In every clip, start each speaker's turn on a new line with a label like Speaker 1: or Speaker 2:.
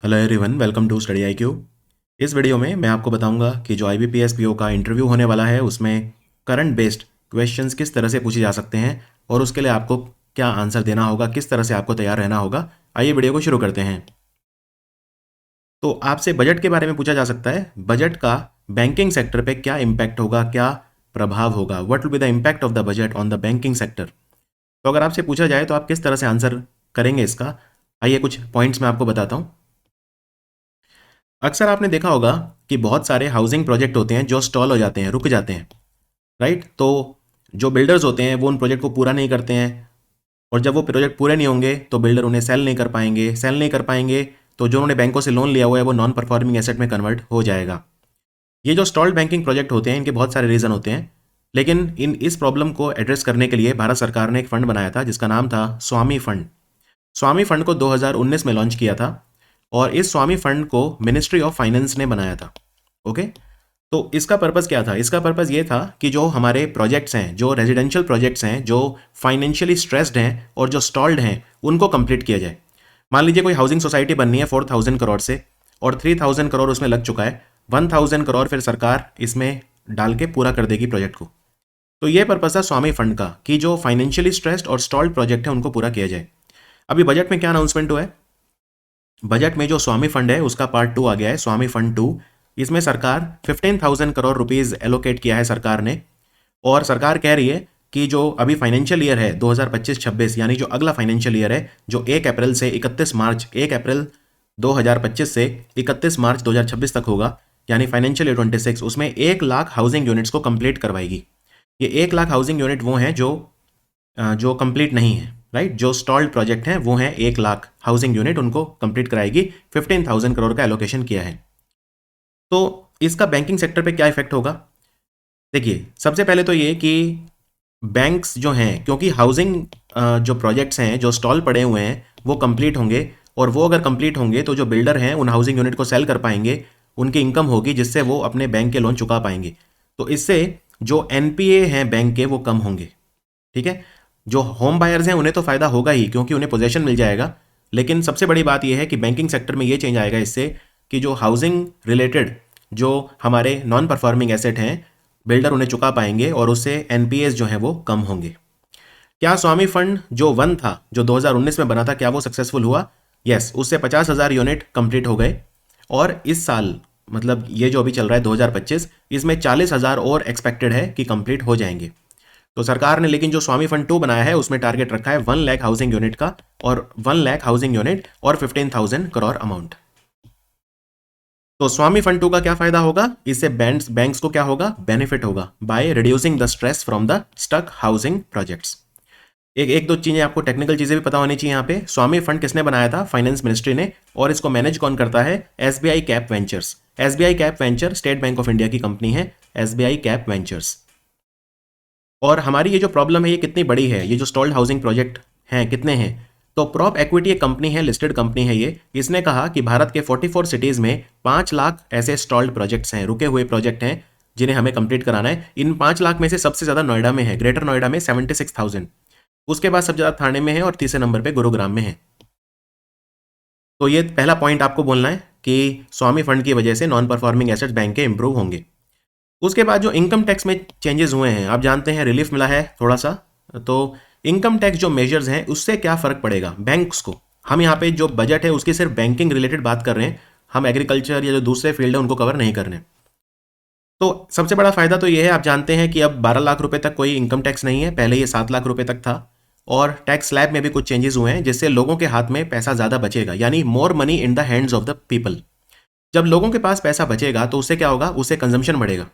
Speaker 1: Hello everyone, welcome to study IQ। इस video में मैं आपको बताऊंगा कि जो IBPS PO का इंटरव्यू होने वाला है उसमें करंट बेस्ड क्वेश्चंस किस तरह से पूछे जा सकते हैं और उसके लिए आपको क्या आंसर देना होगा, किस तरह से आपको तैयार रहना होगा। आइए वीडियो को शुरू करते हैं। तो आपसे बजट के बारे में पूछा जा सकता है, बजट का बैंकिंग सेक्टर पे क्या इम्पैक्ट होगा, क्या प्रभाव होगा, what will be the impact of the budget on the banking sector. तो अगर आपसे पूछा जाए तो आप किस तरह से आंसर करेंगे इसका, आइए कुछ पॉइंट्स मैं आपको बताता हूँ। अक्सर आपने देखा होगा कि बहुत सारे हाउसिंग प्रोजेक्ट होते हैं जो स्टॉल हो जाते हैं, रुक जाते हैं, राइट। तो जो बिल्डर्स होते हैं वो उन प्रोजेक्ट को पूरा नहीं करते हैं, और जब वो प्रोजेक्ट पूरे नहीं होंगे तो बिल्डर उन्हें सेल नहीं कर पाएंगे। सेल नहीं कर पाएंगे तो जो उन्होंने बैंकों से लोन लिया हुआ है वो नॉन परफॉर्मिंग एसेट में कन्वर्ट हो जाएगा। ये जो स्टॉल्ड बैंकिंग प्रोजेक्ट होते हैं इनके बहुत सारे रीज़न होते हैं, लेकिन इस प्रॉब्लम को एड्रेस करने के लिए भारत सरकार ने एक फंड बनाया था जिसका नाम था स्वामी फंड। स्वामी फंड को 2019 में लॉन्च किया था और इस स्वामी फंड को मिनिस्ट्री ऑफ फाइनेंस ने बनाया था। ओके, तो इसका पर्पज़ क्या था? इसका पर्पज़ ये था कि जो हमारे प्रोजेक्ट्स हैं, जो रेजिडेंशियल प्रोजेक्ट्स हैं, जो फाइनेंशियली स्ट्रेस्ड हैं और जो स्टॉल्ड हैं, उनको कंप्लीट किया जाए। मान लीजिए कोई हाउसिंग सोसाइटी बननी है 4000 करोड़ से और 3000 करोड़ उसमें लग चुका है, 1000 करोड़ फिर सरकार इसमें डाल के पूरा कर देगी प्रोजेक्ट को। तो ये पर्पज़ था स्वामी फंड का कि जो फाइनेंशियली स्ट्रेस्ड और स्टॉल्ड प्रोजेक्ट है उनको पूरा किया जाए। अभी बजट में क्या अनाउंसमेंट हुआ है? बजट में जो स्वामी फंड है उसका पार्ट 2 आ गया है, स्वामी फंड 2। इसमें सरकार 15,000 करोड़ रुपीस एलोकेट किया है सरकार ने, और सरकार कह रही है कि जो अभी फाइनेंशियल ईयर है 2025-26, यानी जो अगला फाइनेंशियल ईयर है जो 1 अप्रैल से 31 मार्च 1 अप्रैल 2025 से 31 मार्च 2026 तक होगा, यानी फाइनेंशियल ईयर 26, उसमें 1 लाख हाउसिंग यूनिट्स को कंप्लीट करवाएगी। ये 1 लाख हाउसिंग यूनिट वो हैं जो कंप्लीट नहीं है, राइट। जो स्टॉल्ड प्रोजेक्ट हैं वो हैं 1 लाख हाउसिंग यूनिट, उनको कंप्लीट कराएगी। 15,000 करोड़ का एलोकेशन किया है। तो इसका बैंकिंग सेक्टर पे क्या इफेक्ट होगा? देखिए, सबसे पहले तो ये कि बैंक्स जो हैं, क्योंकि हाउसिंग जो प्रोजेक्ट्स हैं जो स्टॉल पड़े हुए हैं वो कंप्लीट होंगे, और वो अगर कंप्लीट होंगे तो जो बिल्डर हैं उन हाउसिंग यूनिट को सेल कर पाएंगे, उनकी इनकम होगी जिससे वो अपने बैंक के लोन चुका पाएंगे। तो इससे जो NPA हैं बैंक के वो कम होंगे, ठीक है। जो होम बायर्स हैं उन्हें तो फ़ायदा होगा ही क्योंकि उन्हें पोजेशन मिल जाएगा, लेकिन सबसे बड़ी बात यह है कि बैंकिंग सेक्टर में ये चेंज आएगा इससे कि जो हाउसिंग रिलेटेड जो हमारे नॉन परफॉर्मिंग एसेट हैं बिल्डर उन्हें चुका पाएंगे और उससे NPAs जो हैं वो कम होंगे। क्या स्वामी फंड जो 1 था जो 2019 में बना था, क्या वो सक्सेसफुल हुआ? यस, उससे 50,000 यूनिट कंप्लीट हो गए, और इस साल मतलब ये जो अभी चल रहा है 2025, इसमें 40,000 और एक्सपेक्टेड है कि कंप्लीट हो जाएंगे। तो सरकार ने लेकिन जो स्वामी फंड 2 बनाया है उसमें टारगेट रखा है 1 लाख हाउसिंग यूनिट का, और 1 लाख हाउसिंग यूनिट और 15,000 करोड़ अमाउंट। तो स्वामी फंड 2 का क्या फायदा होगा? इससे बैंक्स को क्या होगा? बेनिफिट होगा by reducing the stress from the stock housing projects. एक दो चीजें आपको टेक्निकल चीजें भी पता होनी चाहिए यहाँ पे। स्वामी फंड किसने बनाया था? फाइनेंस मिनिस्ट्री ने, और इसको मैनेज कौन करता है? SBI cap ventures. SBI cap venture state bank of India की कंपनी है, SBI कैप वेंचर्स। और हमारी ये जो प्रॉब्लम है ये कितनी बड़ी है, ये जो स्टॉल्ड हाउसिंग प्रोजेक्ट हैं कितने हैं? तो प्रॉप इक्विटी एक कंपनी है, लिस्टेड कंपनी है ये। इसने कहा कि भारत के 44 सिटीज़ में 5 लाख ऐसे स्टॉल्ड प्रोजेक्ट्स हैं, रुके हुए प्रोजेक्ट हैं जिन्हें हमें कंप्लीट कराना है। इन 5 लाख में से सबसे ज़्यादा नोएडा में है, ग्रेटर नोएडा में 76,000, उसके बाद सबसे ज़्यादा थाने में है, और तीसरे नंबर पर गुरुग्राम में है। तो ये पहला पॉइंट आपको बोलना है कि स्वामी फंड की वजह से नॉन परफॉर्मिंग एसेट्स बैंक के इंप्रूव होंगे। उसके बाद जो इनकम टैक्स में चेंजेस हुए हैं, आप जानते हैं रिलीफ मिला है थोड़ा सा। तो इनकम टैक्स जो मेजर्स हैं उससे क्या फ़र्क पड़ेगा बैंक्स को? हम यहाँ पे जो बजट है उसकी सिर्फ बैंकिंग रिलेटेड बात कर रहे हैं, हम एग्रीकल्चर या जो दूसरे फील्ड है उनको कवर नहीं कर रहे हैं। तो सबसे बड़ा फ़ायदा तो ये है, आप जानते हैं कि अब 12 लाख रुपए तक कोई इनकम टैक्स नहीं है, पहले ये 7 लाख रुपए तक था। और टैक्स स्लैब में भी कुछ चेंजेस हुए हैं जिससे लोगों के हाथ में पैसा ज़्यादा बचेगा, यानी more money in the hands of the people. जब लोगों के पास पैसा बचेगा तो उससे क्या होगा? उससे कंजम्पशन बढ़ेगा,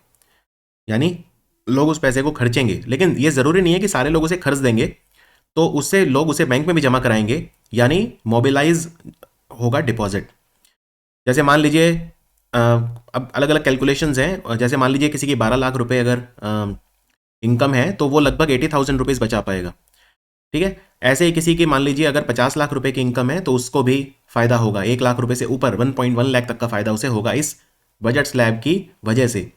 Speaker 1: यानी लोग उस पैसे को खर्चेंगे। लेकिन ये ज़रूरी नहीं है कि सारे लोग उसे खर्च देंगे, तो उससे लोग उसे बैंक में भी जमा कराएंगे, यानी मोबिलाइज होगा डिपॉजिट। जैसे मान लीजिए अब अलग अलग कैलकुलेशंस हैं, जैसे मान लीजिए किसी की 12 लाख रुपए अगर इनकम है तो वो लगभग 80,000 रुपीज़ बचा पाएगा, ठीक है। ऐसे ही किसी की मान लीजिए अगर 50 लाख रुपए की इनकम है तो उसको भी फ़ायदा होगा, 1 लाख रुपए से ऊपर 1.1 लाख तक का फ़ायदा उसे होगा इस बजट स्लैब की वजह से।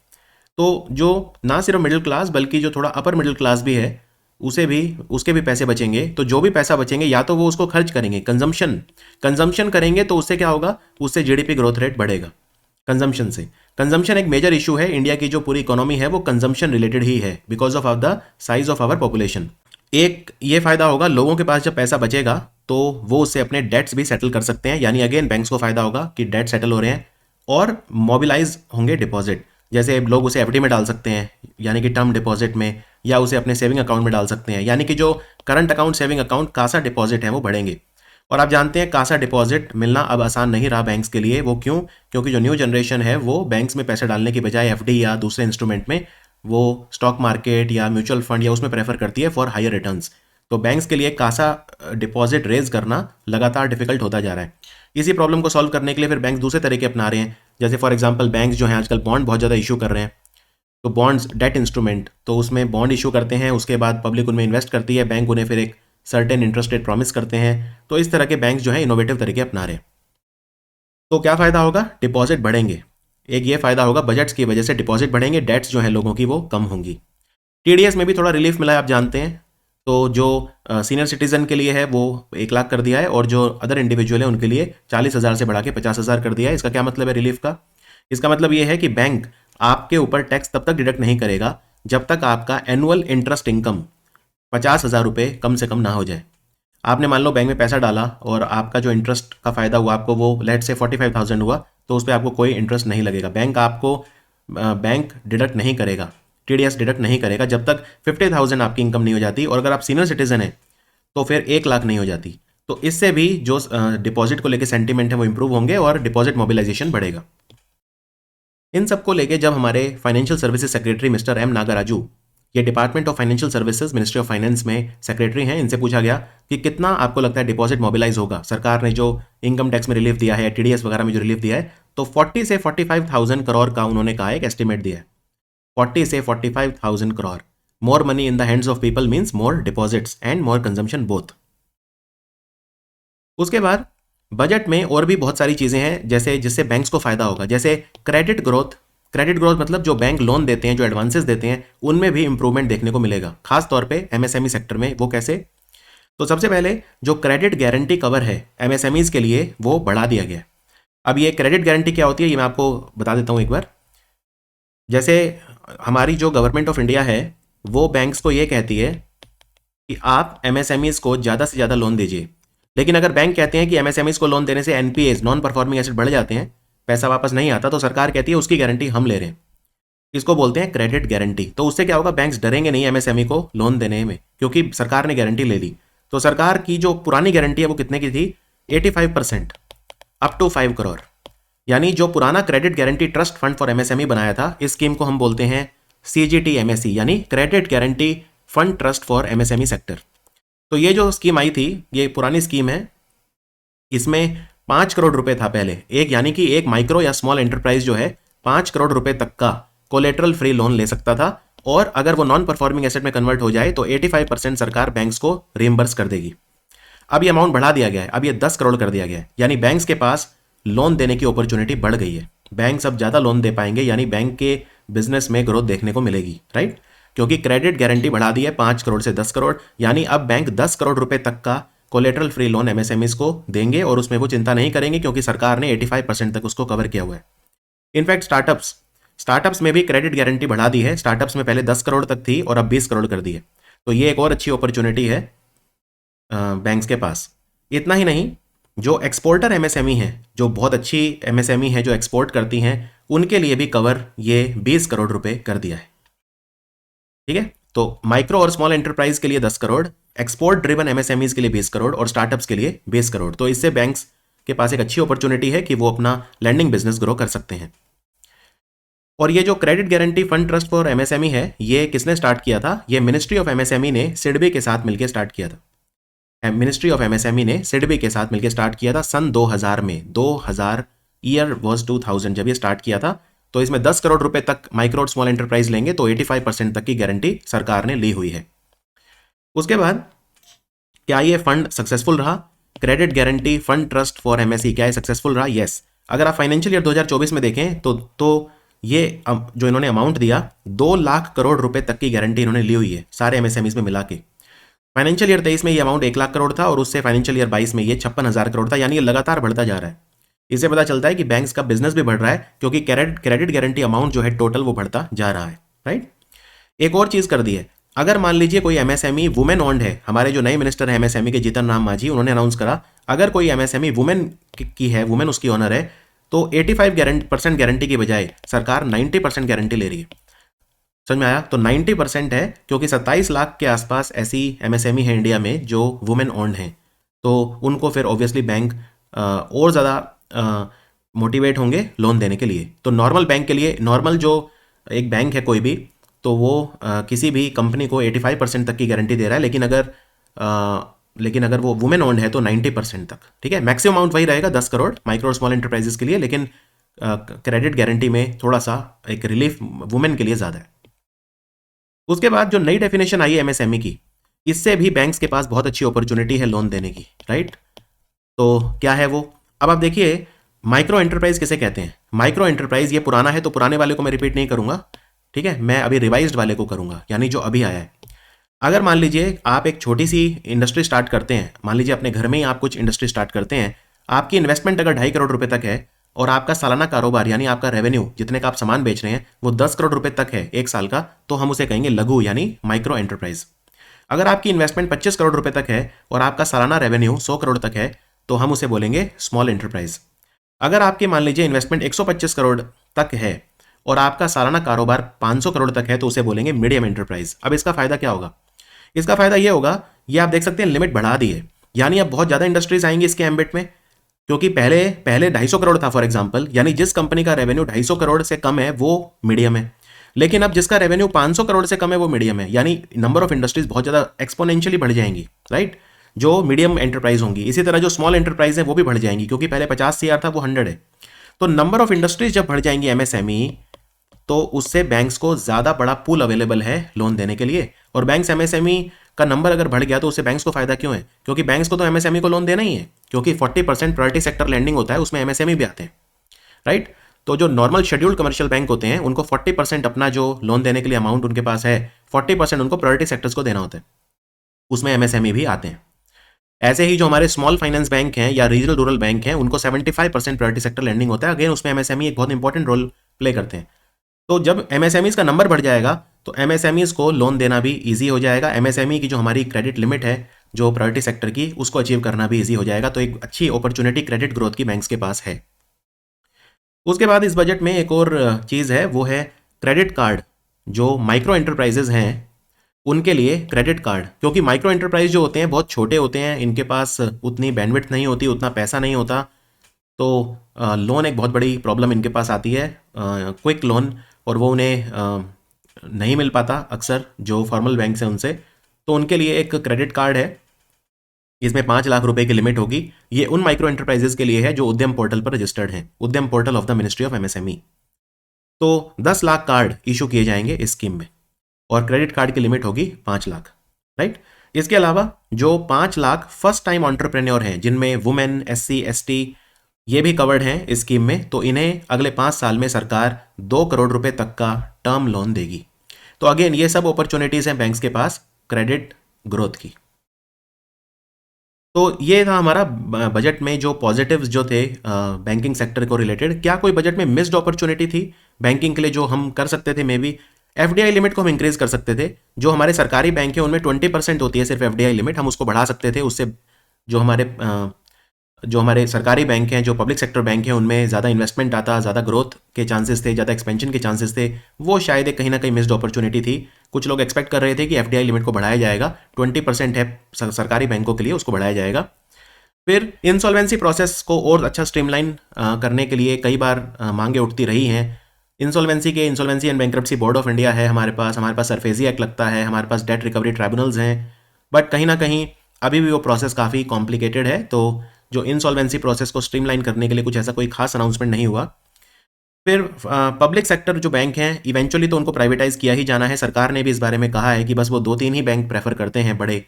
Speaker 1: तो जो ना सिर्फ मिडिल क्लास बल्कि जो थोड़ा अपर मिडिल क्लास भी है उसके भी पैसे बचेंगे, तो जो भी पैसा बचेंगे या तो वो उसको खर्च करेंगे, कंजम्पशन करेंगे, तो उससे क्या होगा, उससे जीडीपी ग्रोथ रेट बढ़ेगा कंजम्पशन से। कंजम्पशन एक मेजर इशू है, इंडिया की जो पूरी इकोनॉमी है वो कंजम्पशन रिलेटेड ही है because of the size of our population. एक ये फायदा होगा, लोगों के पास जब पैसा बचेगा तो वो उससे अपने डेट्स भी सेटल कर सकते हैं, यानी अगेन बैंक्स को फायदा होगा कि डेट सेटल हो रहे हैं और मोबिलाइज होंगे डिपॉजिट। जैसे लोग उसे एफडी में डाल सकते हैं यानी कि टर्म डिपॉजिट में, या उसे अपने सेविंग अकाउंट में डाल सकते हैं, यानी कि जो current account, saving account, Kasa deposit है वो बढ़ेंगे। और आप जानते हैं कासा डिपॉजिट मिलना अब आसान नहीं रहा बैंक्स के लिए। वो क्यों? क्योंकि जो न्यू जनरेशन है वो बैंक्स में पैसे डालने की बजाय एफडी या दूसरे इंस्ट्रूमेंट में वो स्टॉक मार्केट या म्यूचुअल फंड या उसमें प्रेफर करती है फॉर हायर रिटर्न्स। तो बैंक्स के लिए कासा डिपॉजिट रेज करना लगातार डिफिकल्ट होता जा रहा है। इसी प्रॉब्लम को सॉल्व करने के लिए फिर बैंक दूसरे तरीके अपना रहे हैं। जैसे फॉर एग्जांपल बैंक्स जो हैं आजकल बॉन्ड बहुत ज़्यादा इशू कर रहे हैं, तो बॉन्ड्स डेट इंस्ट्रूमेंट, तो उसमें बॉन्ड इशू करते हैं, उसके बाद पब्लिक उनमें इन्वेस्ट करती है, बैंक उन्हें फिर एक सर्टेन इंटरेस्ट रेट प्रॉमिस करते हैं। तो इस तरह के बैंक्स जो है इनोवेटिव तरीके अपना रहे हैं। तो क्या फ़ायदा होगा? डिपॉजिट बढ़ेंगे। एक ये फ़ायदा होगा, बजट्स की वजह से डिपॉजिट बढ़ेंगे, डेट्स जो हैं लोगों की वो कम होंगी। टीडीएस में भी थोड़ा रिलीफ मिला है, आप जानते हैं। तो जो सीनियर सिटीजन के लिए है वो 1 लाख कर दिया है, और जो अदर इंडिविजुअल है उनके लिए 40,000 से बढ़ा के 50,000 कर दिया है। इसका क्या मतलब है रिलीफ का? इसका मतलब ये है कि बैंक आपके ऊपर टैक्स तब तक डिडक्ट नहीं करेगा जब तक आपका एनुअल इंटरेस्ट इनकम 50,000 रुपये कम से कम ना हो जाए। आपने मान लो बैंक में पैसा डाला और आपका जो इंटरेस्ट का फ़ायदा हुआ आपको वो लेट से 45,000 हुआ, तो उस पर आपको कोई इंटरेस्ट नहीं लगेगा। बैंक डिडक्ट नहीं करेगा, टीडीएस डिडक्ट नहीं करेगा जब तक 50,000 आपकी इनकम नहीं हो जाती, और अगर आप सीनियर सिटीजन हैं तो फिर 1 लाख नहीं हो जाती। तो इससे भी जो डिपॉजिट को लेके सेंटीमेंट है वो इंप्रूव होंगे और डिपॉजिट मोबिलाइजेशन बढ़ेगा। इन सबको लेके जब हमारे financial services secretary mister M Nagaraju, ये department of financial services ministry of finance में सेक्रेटरी हैं, इनसे पूछा गया कि कितना आपको लगता है डिपॉजिट मोबिलाइज होगा, सरकार ने जो इनकम टैक्स में रिलीफ दिया है, टीडीएस वगैरह में जो रिलीफ दिया है, तो 40 से 45,000 करोड़ का उन्होंने कहा एक एस्टिमेट दिया है। 40 से 45,000 crore. More money in the hands of people means more deposits and more consumption both. उसके बाद बजट में और भी बहुत सारी चीज़ें हैं जैसे जिससे बैंक्स को फायदा होगा, जैसे क्रेडिट ग्रोथ मतलब जो बैंक लोन देते हैं, जो एडवांसेस देते हैं, उनमें भी इंप्रूवमेंट देखने को मिलेगा, खास तौर पे एमएसएमई सेक्टर में। वो कैसे? तो सबसे पहले जो क्रेडिट गारंटी कवर है एमएसएमईज के लिए वो बढ़ा दिया गया। अब ये क्रेडिट गारंटी क्या होती है ये मैं आपको बता देता हूँ एक बार। जैसे हमारी जो गवर्नमेंट ऑफ इंडिया है वो बैंक्स को ये कहती है कि आप एमएसएमईज को ज़्यादा से ज़्यादा लोन दीजिए, लेकिन अगर बैंक कहते हैं कि एमएसएमईज को लोन देने से एनपीएस, नॉन परफॉर्मिंग एसेट, बढ़ जाते हैं, पैसा वापस नहीं आता, तो सरकार कहती है उसकी गारंटी हम ले रहे हैं। इसको बोलते हैं क्रेडिट गारंटी। तो उससे क्या होगा, बैंक्स डरेंगे नहीं एमएसएमई को लोन देने में, क्योंकि सरकार ने गारंटी ले ली। तो सरकार की जो पुरानी गारंटी है वो कितने की थी? 85% अप टू 5 करोड़। यानी जो पुराना credit guarantee trust fund for MSME बनाया था, इस स्कीम को हम बोलते हैं CGTMSE, यानी credit guarantee fund trust for MSME sector. तो ये जो स्कीम आई थी, ये पुरानी स्कीम है, इसमें 5 करोड़ रुपए था पहले एक, यानी कि एक माइक्रो या स्मॉल एंटरप्राइज जो है 5 करोड़ रुपए तक का कोलेटरल फ्री लोन ले सकता था, और अगर वो नॉन परफॉर्मिंग एसेट में कन्वर्ट हो जाए तो 85% सरकार बैंक्स को रिइंबर्स कर देगी। अब ये अमाउंट बढ़ा दिया गया है, अब ये 10 करोड़ कर दिया गया है, यानी बैंक्स के पास लोन देने की अपॉर्चुनिटी बढ़ गई है। बैंक्स अब ज़्यादा लोन दे पाएंगे, यानी बैंक के बिजनेस में ग्रोथ देखने को मिलेगी, राइट? क्योंकि क्रेडिट गारंटी बढ़ा दी है 5 करोड़ से 10 करोड़, यानी अब बैंक 10 करोड़ रुपए तक का कोलेटरल फ्री लोन एमएसएमईज को देंगे, और उसमें वो चिंता नहीं करेंगे क्योंकि सरकार ने 85% तक उसको कवर किया हुआ है। इनफैक्ट स्टार्टअप्स में भी क्रेडिट गारंटी बढ़ा दी है। स्टार्टअप्स में पहले 10 करोड़ तक थी और अब 20 करोड़ कर दी है। तो ये एक और अच्छी अपॉर्चुनिटी है बैंक्स के पास। इतना ही नहीं, जो एक्सपोर्टर एमएसएमई हैं, जो बहुत अच्छी एमएसएमई है जो एक्सपोर्ट करती हैं, उनके लिए भी कवर ये 20 करोड़ रुपए कर दिया है। ठीक है, तो माइक्रो और स्मॉल एंटरप्राइज के लिए 10 करोड़, एक्सपोर्ट ड्रिवन एमएसएमईज के लिए 20 करोड़ और स्टार्टअप्स के लिए 20 करोड़। तो इससे बैंक्स के पास एक अच्छी अपॉर्चुनिटी है कि वो अपना लैंडिंग बिजनेस ग्रो कर सकते हैं। और ये जो credit guarantee fund trust for MSME है, ये किसने स्टार्ट किया था? ये मिनिस्ट्री ऑफ एमएसएमई ने सिडबी के साथ मिलकर स्टार्ट किया था। मिनिस्ट्री ऑफ एमएसएमई ने सिडबी के साथ मिलकर स्टार्ट किया था सन 2000 में। 2000 ईयर वॉज 2000 जब ये स्टार्ट किया था। तो इसमें 10 करोड़ रुपए तक माइक्रो और स्मॉल एंटरप्राइज लेंगे तो 85% तक की गारंटी सरकार ने ली हुई है। उसके बाद क्या ये फंड सक्सेसफुल रहा? Credit guarantee fund trust for MSE क्या ये सक्सेसफुल रहा? यस। अगर आप फाइनेंशियल ईयर 2024 में देखें तो ये जो इन्होंने अमाउंट दिया 2 लाख करोड़ रुपए तक की गारंटी इन्होंने ली हुई है सारे एमएसएमईज में मिला के। फाइनेंशियल ईयर 23 में ये अमाउंट 1 लाख करोड़ था और उससे फाइनेंशियल ईयर 22 में ये 56,000 करोड़ था, यानी ये लगातार बढ़ता जा रहा है। इससे पता चलता है कि बैंक्स का बिजनेस भी बढ़ रहा है क्योंकि क्रेडिट गारंटी अमाउंट जो है टोटल वो बढ़ता जा रहा है, राइट। एक और चीज कर दी है, अगर मान लीजिए कोई एमएसएमई वुमेन ओन्ड है, हमारे जो नए मिनिस्टर है एमएसएमई के जीतन राम मांझी, उन्होंने अनाउंस करा अगर कोई एमएसएमई वुमेन की है, वुमेन उसकी ओनर है, तो 85% गारंटी की बजाय सरकार 90% गारंटी ले रही है। समझ में आया? तो 90% है क्योंकि 27 लाख के आसपास ऐसी एमएसएमई है इंडिया में जो वुमेन ओन्ड हैं, तो उनको फिर ऑब्वियसली बैंक और ज़्यादा मोटिवेट होंगे लोन देने के लिए। तो नॉर्मल बैंक के लिए, नॉर्मल जो एक बैंक है कोई भी, तो वो किसी भी कंपनी को 85% तक की गारंटी दे रहा है, लेकिन अगर वो वुमेन ओन्ड है तो 90% तक, ठीक है। मैक्सिमम अमाउंट वही रहेगा 10 करोड़ माइक्रो और स्मॉल एंटरप्राइजेस के लिए, लेकिन क्रेडिट गारंटी में थोड़ा सा एक रिलीफ वुमेन के लिए ज़्यादा है। उसके बाद जो नई डेफिनेशन आई है एमएसएमई की, इससे भी बैंक्स के पास बहुत अच्छी अपॉर्चुनिटी है लोन देने की, राइट। तो क्या है वो, अब आप देखिए माइक्रो एंटरप्राइज किसे कहते हैं। माइक्रो एंटरप्राइज, ये पुराना है तो पुराने वाले को मैं रिपीट नहीं करूंगा, ठीक है, मैं अभी रिवाइज्ड वाले को करूंगा, यानी जो अभी आया है। अगर मान लीजिए आप एक छोटी सी इंडस्ट्री स्टार्ट करते हैं, मान लीजिए अपने घर में ही आप कुछ इंडस्ट्री स्टार्ट करते हैं, आपकी इन्वेस्टमेंट अगर 2.5 करोड़ रुपए तक है और आपका सालाना कारोबार यानी आपका रेवेन्यू जितने का आप सामान बेच रहे हैं वो 10 करोड़ रुपए तक है एक साल का, तो हम उसे कहेंगे लघु यानी माइक्रो एंटरप्राइज। अगर आपकी इन्वेस्टमेंट 25 करोड़ रुपए तक है और आपका सालाना रेवेन्यू 100 करोड़ तक है तो हम उसे बोलेंगे स्मॉल एंटरप्राइज। अगर आपकी मान लीजिए इन्वेस्टमेंट 125 करोड़ तक है और आपका सालाना कारोबार 500 करोड़ तक है तो उसे बोलेंगे मीडियम एंटरप्राइज। अब इसका फायदा क्या होगा? इसका फायदा ये होगा, ये आप देख सकते हैं लिमिट बढ़ा दी है, यानी अब बहुत ज्यादा इंडस्ट्रीज आएंगी इसके एम्बिट में, क्योंकि पहले 250 करोड़ था फॉर एग्जांपल, यानी जिस कंपनी का रेवेन्यू 250 करोड़ से कम है वो मीडियम है, लेकिन अब जिसका रेवेन्यू 500 करोड़ से कम है वो मीडियम है, यानी नंबर ऑफ इंडस्ट्रीज बहुत ज्यादा एक्सपोनेंशियली बढ़ जाएंगी, राइट, जो मीडियम एंटरप्राइज होंगी। इसी तरह जो स्मॉल एंटरप्राइज है वो भी बढ़ जाएंगी, क्योंकि पहले 50 CR था वो 100 है। तो नंबर ऑफ इंडस्ट्रीज जब बढ़ जाएंगी एमएसएमई, तो उससे बैंक्स को ज्यादा बड़ा पूल अवेलेबल है लोन देने के लिए। और बैंक्स एमएसएमई का नंबर अगर बढ़ गया तो उससे बैंक्स को फायदा क्यों है? क्योंकि बैंक्स को तो एमएसएमई को लोन देना ही है, क्योंकि 40% प्रायोरिटी सेक्टर लैंडिंग होता है, उसमें एमएसएमई भी आते हैं, राइट। तो जो नॉर्मल शेड्यूल्ड कमर्शियल बैंक होते हैं उनको 40% अपना जो लोन देने के लिए अमाउंट उनके पास है 40% उनको प्रायोरिटी सेक्टर्स को देना होता है, उसमें एमएसएमई भी आते हैं। ऐसे ही जो हमारे स्मॉल फाइनेंस बैंक हैं या रीजनल रूरल बैंक हैं उनको 75% प्रायोरिटी सेक्टर लैंडिंग होता है, अगेन उसमें एमएसएमई एक बहुत इंपॉर्टेंट रोल प्ले करते हैं। तो जब एमएसएमईज का नंबर बढ़ जाएगा तो एमएसएमईज को लोन देना भी इजी हो जाएगा, एमएसएमई की जो हमारी क्रेडिट लिमिट है जो प्रायोरिटी सेक्टर की उसको अचीव करना भी इजी हो जाएगा। तो एक अच्छी अपॉर्चुनिटी क्रेडिट ग्रोथ की बैंक्स के पास है। उसके बाद इस बजट में एक और चीज़ है, वो है क्रेडिट कार्ड। जो माइक्रो एंटरप्राइजेज हैं उनके लिए क्रेडिट कार्ड, क्योंकि माइक्रो एंटरप्राइज जो होते हैं बहुत छोटे होते हैं, इनके पास उतनी बैंडविड्थ नहीं होती, उतना पैसा नहीं होता, तो लोन एक बहुत बड़ी प्रॉब्लम इनके पास आती है, क्विक लोन, और वो उन्हें नहीं मिल पाता अक्सर जो फॉर्मल बैंक हैं उनसे। तो उनके लिए एक क्रेडिट कार्ड है, इसमें 5 लाख रुपए की लिमिट होगी। ये उन माइक्रो एंटरप्राइजेस के लिए है जो उद्यम पोर्टल पर रजिस्टर्ड हैं, उद्यम portal of the ministry of MSME. तो 10 लाख कार्ड इशू किए जाएंगे इस स्कीम में और क्रेडिट कार्ड की लिमिट होगी 5 लाख, राइट। इसके अलावा जो 5 लाख फर्स्ट टाइम एंटरप्रेन्योर हैं जिनमें वुमेन, SC, ST ये भी कवर्ड हैं इस स्कीम में, तो इन्हें अगले 5 साल में सरकार 2 करोड़ रुपए तक का टर्म लोन देगी। तो अगेन ये सब अपॉर्चुनिटीज हैं बैंक्स के पास क्रेडिट ग्रोथ की। तो ये था हमारा बजट में जो पॉजिटिव्स जो थे बैंकिंग सेक्टर को रिलेटेड। क्या कोई बजट में मिस्ड अपॉर्चुनिटी थी बैंकिंग के लिए जो हम कर सकते थे? मे बी FDI लिमिट को हम इंक्रीज कर सकते थे। जो हमारे सरकारी बैंक है उनमें 20% होती है सिर्फ FDI लिमिट, हम उसको बढ़ा सकते थे। उससे जो हमारे सरकारी बैंक हैं, जो पब्लिक सेक्टर बैंक हैं, उनमें ज़्यादा इन्वेस्टमेंट आता, ज़्यादा ग्रोथ के चांसेस थे, ज़्यादा एक्सपेंशन के चांसेस थे। वो शायद एक कहीं ना कहीं मिस्ड अपॉर्चुनिटी थी। कुछ लोग एक्सपेक्ट कर रहे थे कि FDI लिमिट को बढ़ाया जाएगा, 20% है सरकारी बैंकों के लिए, उसको बढ़ाया जाएगा। फिर इंसॉल्वेंसी प्रोसेस को और अच्छा स्ट्रीमलाइन करने के लिए कई बार मांगे उठती रही हैं। Insolvency and bankruptcy board of India है हमारे पास सरफेजी एक्ट लगता है, हमारे पास डेट रिकवरी ट्राइब्यूनल्स हैं, बट कहीं ना कहीं अभी भी वो प्रोसेस काफ़ी कॉम्प्लिकेटेड है। तो जो इंसॉल्वेंसी प्रोसेस को स्ट्रीमलाइन करने के लिए कुछ ऐसा कोई खास अनाउंसमेंट नहीं हुआ। फिर पब्लिक सेक्टर जो बैंक हैं इवेंचुअली तो उनको प्राइवेटाइज किया ही जाना है। सरकार ने भी इस बारे में कहा है कि बस वो 2-3 ही बैंक प्रेफर करते हैं बड़े,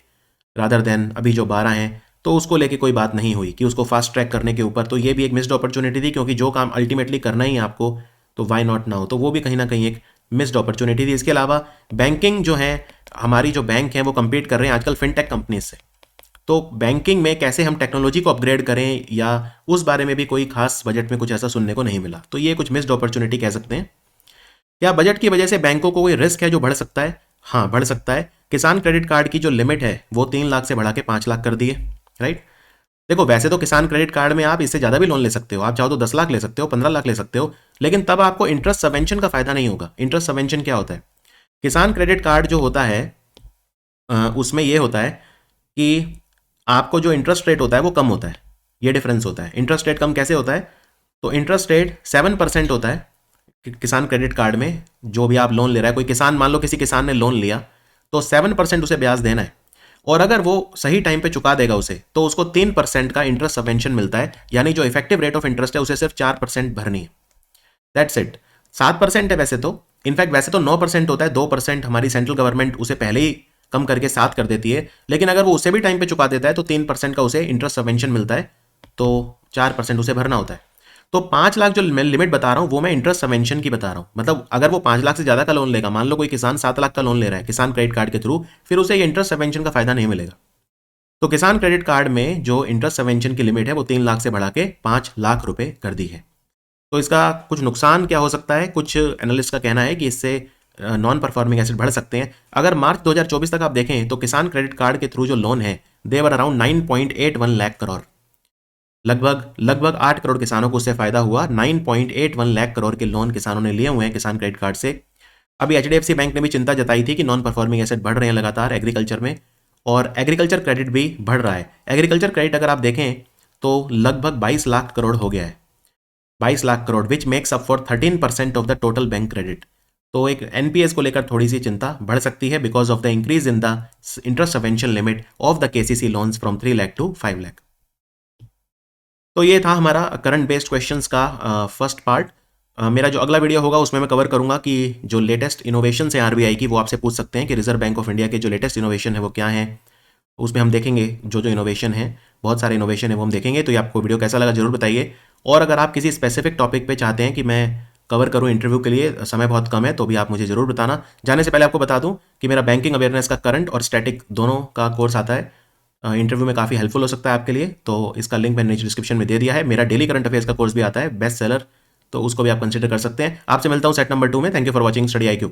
Speaker 1: रादर देन अभी जो 12 हैं। तो उसको लेके कोई बात नहीं हुई कि उसको फास्ट ट्रैक करने के ऊपर। तो ये भी एक मिस्ड अपॉर्चुनिटी थी, क्योंकि जो काम अल्टीमेटली करना ही आपको तो वाई नॉट नाउ, तो वो भी कहीं ना कहीं एक मिस्ड अपॉर्चुनिटी थी। इसके अलावा बैंकिंग जो है, हमारी जो बैंक है वो compete कर रहे हैं आजकल फिनटेक कंपनीज से, तो बैंकिंग में कैसे हम टेक्नोलॉजी को अपग्रेड करें या उस बारे में भी कोई खास बजट में कुछ ऐसा सुनने को नहीं मिला, तो ये कुछ मिस्ड अपॉर्चुनिटी कह सकते हैं। क्या बजट की वजह से बैंकों को कोई रिस्क है जो बढ़ सकता है? हाँ, बढ़ सकता है। किसान क्रेडिट कार्ड की जो लिमिट है वो 3 लाख से बढ़ा के 5 लाख कर दी है, राइट। देखो वैसे तो किसान क्रेडिट कार्ड में आप इससे ज़्यादा भी लोन ले सकते हो, आप चाहो तो 10 लाख ले सकते हो, 15 लाख ले सकते हो, लेकिन तब आपको इंटरेस्ट सबवेंशन का फायदा नहीं होगा। इंटरेस्ट सबवेंशन क्या होता है? किसान क्रेडिट कार्ड जो होता है उसमें ये होता है कि आपको जो इंटरेस्ट रेट होता है वो कम होता है, ये डिफरेंस होता है। इंटरेस्ट रेट कम कैसे होता है? तो इंटरेस्ट रेट 7% होता है किसान क्रेडिट कार्ड में। जो भी आप लोन ले रहा है, कोई किसान, मान लो किसी किसान ने लोन लिया, तो 7% उसे ब्याज देना है, और अगर वो सही टाइम पे चुका देगा उसे, तो उसको 3% का इंटरेस्ट सबवेंशन मिलता है, यानी जो इफेक्टिव रेट ऑफ इंटरेस्ट है उसे सिर्फ 4% भरनी है। That's it. 7% है वैसे तो, इनफैक्ट वैसे तो 9% होता है, 2% हमारी सेंट्रल गवर्नमेंट उसे पहले ही कम करके 7 कर देती है, लेकिन अगर वो उसे भी टाइम पे चुका देता है तो 3% का उसे इंटरेस्ट सबवेंशन मिलता है, तो 4% उसे भरना होता है। तो 5 लाख जो मैं लिमिट बता रहा हूँ वो मैं इंटरेस्ट सबवेंशन की बता रहा हूँ, मतलब अगर वो 5 लाख से ज़्यादा का लोन लेगा, मान लो कोई किसान 7 लाख का लोन ले रहा है किसान क्रेडिट कार्ड के थ्रू, फिर उसे ये इंटरेस्ट सबवेंशन का फायदा नहीं मिलेगा। तो किसान क्रेडिट कार्ड में जो इंटरेस्ट सबवेंशन की लिमिट है वो 3 लाख से बढ़ा के 5 लाख रुपए कर दी है। तो इसका कुछ नुकसान क्या हो सकता है? कुछ एनालिस्ट का कहना है कि इससे नॉन परफॉर्मिंग एसेट बढ़ सकते हैं। अगर मार्च 2024 तक आप देखें तो किसान क्रेडिट कार्ड के थ्रू जो लोन है देवर अराउंड 9.81 लाख करोड़, लगभग 8 करोड़ किसानों को उससे फायदा हुआ। 9.81 लाख करोड़ के लोन किसानों ने लिए हुए हैं किसान क्रेडिट कार्ड से। अभी एचडीएफसी बैंक ने भी चिंता जताई थी कि नॉन परफॉर्मिंग एसेट बढ़ रहे हैं लगातार एग्रीकल्चर में, और एग्रीकल्चर क्रेडिट भी बढ़ रहा है। एग्रीकल्चर क्रेडिट अगर आप देखें तो लगभग 22 लाख करोड़ हो गया है, 22 lakh crore, which makes up for 13% of the total bank credit. तो एक एनपीएस को लेकर थोड़ी सी चिंता बढ़ सकती है because of the increase in the interest subvention limit of the KCC loans from 3 lakh to 5 lakh. तो ये था हमारा करंट बेस्ड क्वेश्चंस का फर्स्ट पार्ट। मेरा जो अगला वीडियो होगा उसमें मैं कवर करूंगा कि जो लेटेस्ट इनोवेशन है आरबीआई की, वो आपसे पूछ सकते हैं कि रिजर्व बैंक ऑफ इंडिया के जो लेटेस्ट इनोवेशन है वो क्या है। उसमें हम देखेंगे जो जो इनोवेशन है, बहुत सारे इनोवेशन है वो हम देखेंगे। तो ये आपको वीडियो कैसा लगा जरूर बताइए, और अगर आप किसी स्पेसिफिक टॉपिक पे चाहते हैं कि मैं कवर करूं इंटरव्यू के लिए, समय बहुत कम है, तो भी आप मुझे जरूर बताना। जाने से पहले आपको बता दूं कि मेरा बैंकिंग अवेयरनेस का करंट और स्टैटिक दोनों का कोर्स आता है, इंटरव्यू में काफ़ी हेल्पफुल हो सकता है आपके लिए। तो इसका लिंक मैंने नीचे डिस्क्रिप्शन में दे दिया है। मेरा डेली करंट अफेयर्स का कोर्स भी आता है, बेस्ट सेलर, तो उसको भी आप कंसिडर कर सकते हैं। आपसे मिलता हूं सेट नंबर 2 में। Thank you for watching study IQ।